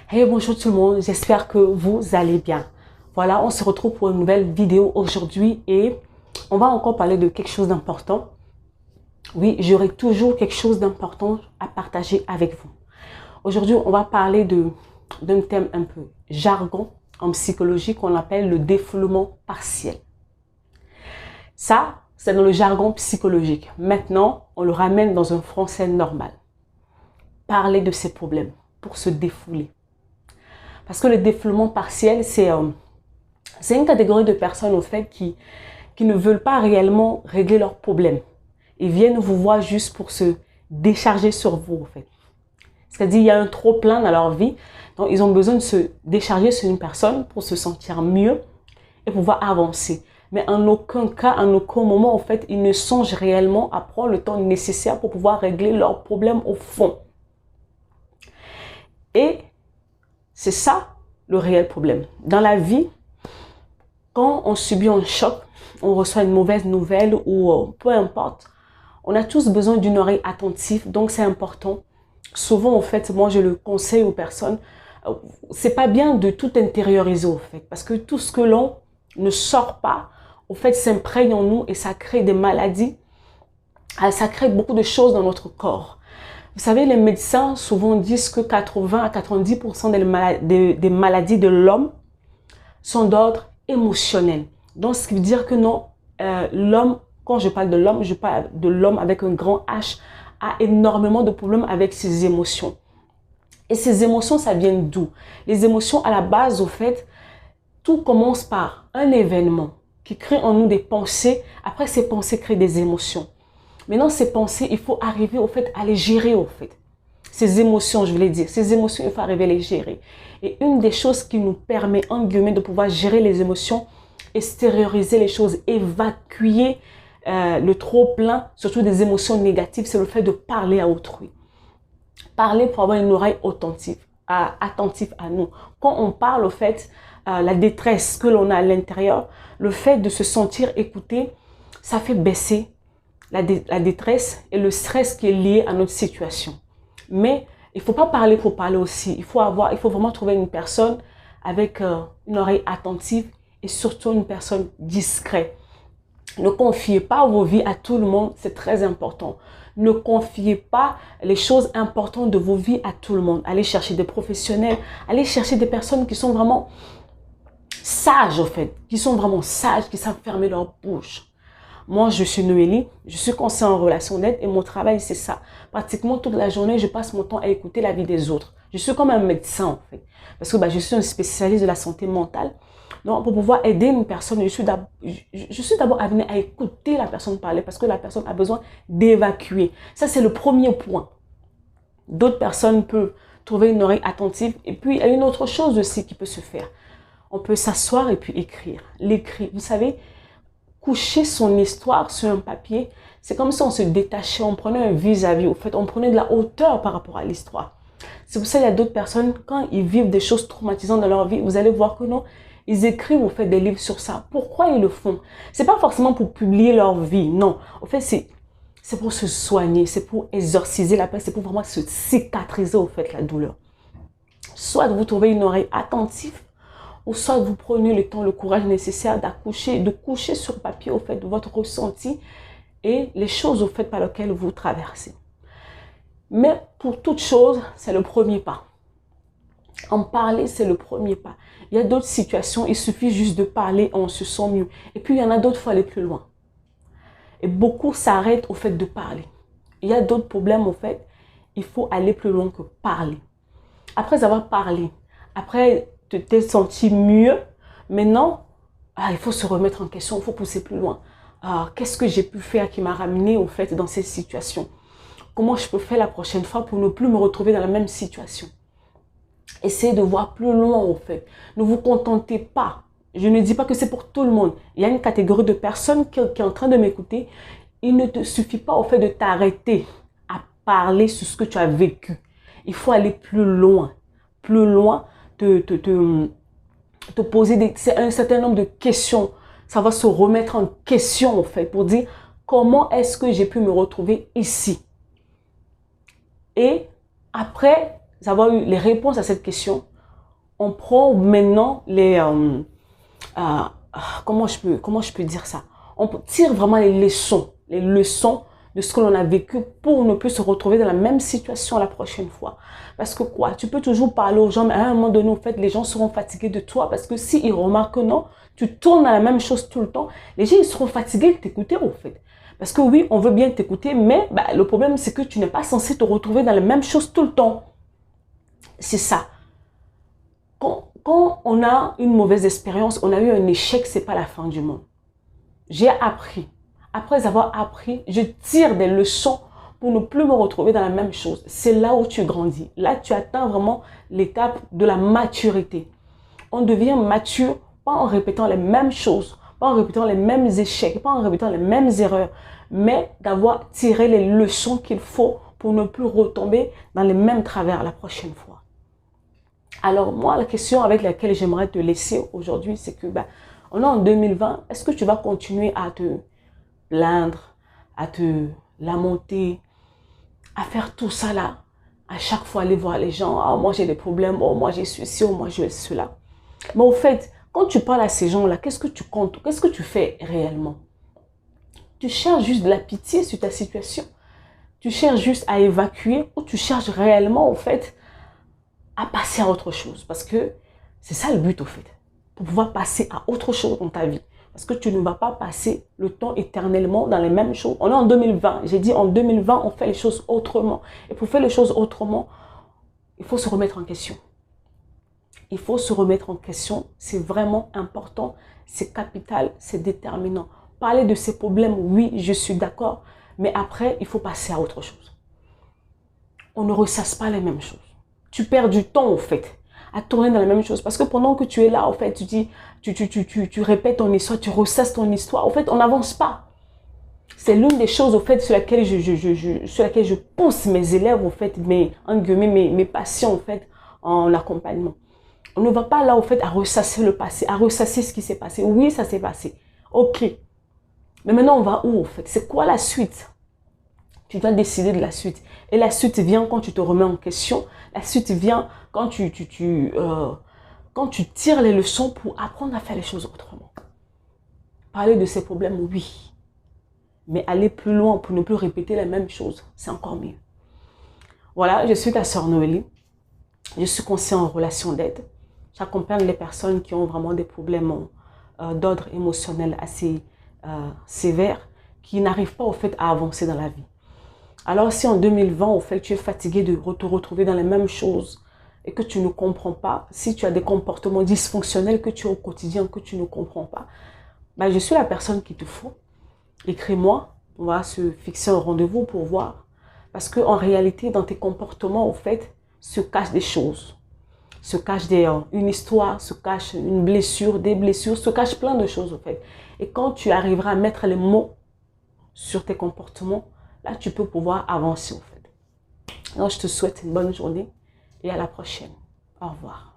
Hey, bonjour tout le monde, j'espère que vous allez bien. Voilà, on se retrouve pour une nouvelle vidéo aujourd'hui et on va encore parler de quelque chose d'important. Oui, j'aurai toujours quelque chose d'important à partager avec vous. Aujourd'hui, on va parler d'un thème un peu jargon en psychologie qu'on appelle le défoulement partiel. Ça, c'est dans le jargon psychologique. Maintenant, on le ramène dans un français normal. Parler de ses problèmes pour se défouler. Parce que le défoulement partiel, c'est une catégorie de personnes au fait qui ne veulent pas réellement régler leurs problèmes. Ils viennent vous voir juste pour se décharger sur vous, en fait. C'est-à-dire, il y a un trop-plein dans leur vie. Donc, ils ont besoin de se décharger sur une personne pour se sentir mieux et pouvoir avancer. Mais en aucun cas, en aucun moment, en fait, ils ne songent réellement à prendre le temps nécessaire pour pouvoir régler leurs problèmes au fond. Et c'est ça le réel problème. Dans la vie, quand on subit un choc, on reçoit une mauvaise nouvelle ou peu importe, on a tous besoin d'une oreille attentive, donc c'est important. Souvent, en fait, moi je le conseille aux personnes, c'est pas bien de tout intérioriser en fait, parce que tout ce que l'on ne sort pas, en fait, s'imprègne en nous et ça crée des maladies, ça crée beaucoup de choses dans notre corps. Vous savez, les médecins souvent disent que 80 à 90% des maladies de l'homme sont d'ordre émotionnel. Donc, ce qui veut dire que non, l'homme, quand je parle de l'homme avec un grand H, a énormément de problèmes avec ses émotions. Et ces émotions, ça vient d'où? Les émotions, à la base, au fait, tout commence par un événement qui crée en nous des pensées. Après, ces pensées créent des émotions. Maintenant, ces pensées, il faut arriver au fait à les gérer au fait. Ces émotions, je voulais dire, ces émotions, il faut arriver à les gérer. Et une des choses qui nous permet, en guillemets, de pouvoir gérer les émotions, extérioriser les choses, évacuer le trop-plein, surtout des émotions négatives, c'est le fait de parler à autrui. Parler pour avoir une oreille attentive à nous. Quand on parle, au fait, la détresse que l'on a à l'intérieur, le fait de se sentir écouté, ça fait baisser la détresse et le stress qui est lié à notre situation. Mais il ne faut pas parler pour parler aussi. Il faut vraiment trouver une personne avec une oreille attentive et surtout une personne discrète. Ne confiez pas vos vies à tout le monde, c'est très important. Ne confiez pas les choses importantes de vos vies à tout le monde. Allez chercher des professionnels, allez chercher des personnes qui sont vraiment sages, en fait, qui sont vraiment sages, qui savent fermer leur bouche. Moi, je suis Noélie, je suis conseillère en relation d'aide et mon travail, c'est ça. Pratiquement toute la journée, je passe mon temps à écouter la vie des autres. Je suis comme un médecin, en fait. Parce que je suis un spécialiste de la santé mentale. Donc, pour pouvoir aider une personne, je suis d'abord amenée à écouter la personne parler parce que la personne a besoin d'évacuer. Ça, c'est le premier point. D'autres personnes peuvent trouver une oreille attentive. Et puis, il y a une autre chose aussi qui peut se faire. On peut s'asseoir et puis écrire. L'écrit, vous savez, coucher son histoire sur un papier, c'est comme si on se détachait, on prenait un vis-à-vis, au fait, on prenait de la hauteur par rapport à l'histoire. C'est pour ça qu'il y a d'autres personnes, quand ils vivent des choses traumatisantes dans leur vie, vous allez voir que non, ils écrivent au fait des livres sur ça. Pourquoi ils le font? C'est pas forcément pour publier leur vie, non. Au fait, c'est pour se soigner, c'est pour exorciser la peine, c'est pour vraiment se cicatriser au fait la douleur. Soit vous trouvez une oreille attentive, ou soit vous prenez le temps, le courage nécessaire de coucher sur papier au fait votre ressenti et les choses au fait par lesquelles vous traversez. Mais pour toute chose, c'est le premier pas. En parler, c'est le premier pas. Il y a d'autres situations, il suffit juste de parler, on se sent mieux. Et puis il y en a d'autres, il faut aller plus loin. Et beaucoup s'arrêtent au fait de parler. Il y a d'autres problèmes au fait, il faut aller plus loin que parler. Après avoir parlé, après tu t'es senti mieux, maintenant, il faut se remettre en question, il faut pousser plus loin. Qu'est-ce que j'ai pu faire qui m'a ramené au fait dans cette situation? Comment je peux faire la prochaine fois pour ne plus me retrouver dans la même situation? Essayez de voir plus loin au fait. Ne vous contentez pas Je ne dis pas que c'est pour tout le monde. Il y a une catégorie de personnes qui est en train de m'écouter. Il ne te suffit pas au fait de t'arrêter à parler sur ce que tu as vécu. Il faut aller plus loin. Plus loin, te poser un certain nombre de questions. Ça va se remettre en question, en fait, pour dire comment est-ce que j'ai pu me retrouver ici. Et après avoir eu les réponses à cette question, on prend maintenant comment je peux dire ça? On tire vraiment les leçons de ce que l'on a vécu pour ne plus se retrouver dans la même situation la prochaine fois. Parce que quoi? Tu peux toujours parler aux gens, mais à un moment donné, en fait, les gens seront fatigués de toi parce que s'ils remarquent que non, tu tournes à la même chose tout le temps, les gens ils seront fatigués de t'écouter en fait. Parce que oui, on veut bien t'écouter, mais le problème c'est que tu n'es pas censé te retrouver dans la même chose tout le temps. C'est ça. Quand on a une mauvaise expérience, on a eu un échec, c'est pas la fin du monde. J'ai appris. Après avoir appris, je tire des leçons pour ne plus me retrouver dans la même chose. C'est là où tu grandis. Là, tu atteins vraiment l'étape de la maturité. On devient mature pas en répétant les mêmes choses, pas en répétant les mêmes échecs, pas en répétant les mêmes erreurs, mais d'avoir tiré les leçons qu'il faut pour ne plus retomber dans les mêmes travers la prochaine fois. Alors moi, la question avec laquelle j'aimerais te laisser aujourd'hui, c'est que on est en 2020, est-ce que tu vas continuer à te plaindre, à te lamenter, à faire tout ça là, à chaque fois aller voir les gens, ah moi j'ai des problèmes, oh moi j'ai ceci, oh moi j'ai cela. Mais au fait, quand tu parles à ces gens là, qu'est-ce que tu comptes, qu'est-ce que tu fais réellement? Tu cherches juste de la pitié sur ta situation, tu cherches juste à évacuer ou tu cherches réellement au fait à passer à autre chose, parce que c'est ça le but au fait, pour pouvoir passer à autre chose dans ta vie. Parce que tu ne vas pas passer le temps éternellement dans les mêmes choses. On est en 2020. J'ai dit en 2020, on fait les choses autrement. Et pour faire les choses autrement, il faut se remettre en question. Il faut se remettre en question. C'est vraiment important. C'est capital. C'est déterminant. Parler de ces problèmes, oui, je suis d'accord. Mais après, il faut passer à autre chose. On ne ressasse pas les mêmes choses. Tu perds du temps, au fait, à tourner dans la même chose. Parce que pendant que tu es là, en fait, tu dis, tu répètes ton histoire, tu ressasses ton histoire. En fait, on n'avance pas. C'est l'une des choses, au fait, sur laquelle je pousse mes élèves, au fait, mes patients, en fait, en accompagnement. On ne va pas là, au fait, à ressasser le passé, à ressasser ce qui s'est passé. Oui, ça s'est passé. Ok. Mais maintenant, on va où, en fait? C'est quoi la suite? Tu dois décider de la suite. Et la suite vient quand tu te remets en question. La suite vient quand quand tu tires les leçons pour apprendre à faire les choses autrement. Parler de ces problèmes, oui. Mais aller plus loin pour ne plus répéter la même chose, c'est encore mieux. Voilà, je suis ta sœur Noélie. Je suis conseillère en relation d'aide. J'accompagne les personnes qui ont vraiment des problèmes d'ordre émotionnel assez sévères, qui n'arrivent pas au fait à avancer dans la vie. Alors si en 2020, au fait, tu es fatigué de te retrouver dans les mêmes choses et que tu ne comprends pas, si tu as des comportements dysfonctionnels que tu as au quotidien, que tu ne comprends pas, je suis la personne qu'il te faut. Écris-moi, on va se fixer un rendez-vous pour voir. Parce qu'en réalité, dans tes comportements, au fait, se cachent des choses. Se cache une histoire, se cache une blessure, des blessures, se cache plein de choses, au fait. Et quand tu arriveras à mettre les mots sur tes comportements, là, tu peux pouvoir avancer, au fait. Alors, je te souhaite une bonne journée et à la prochaine. Au revoir.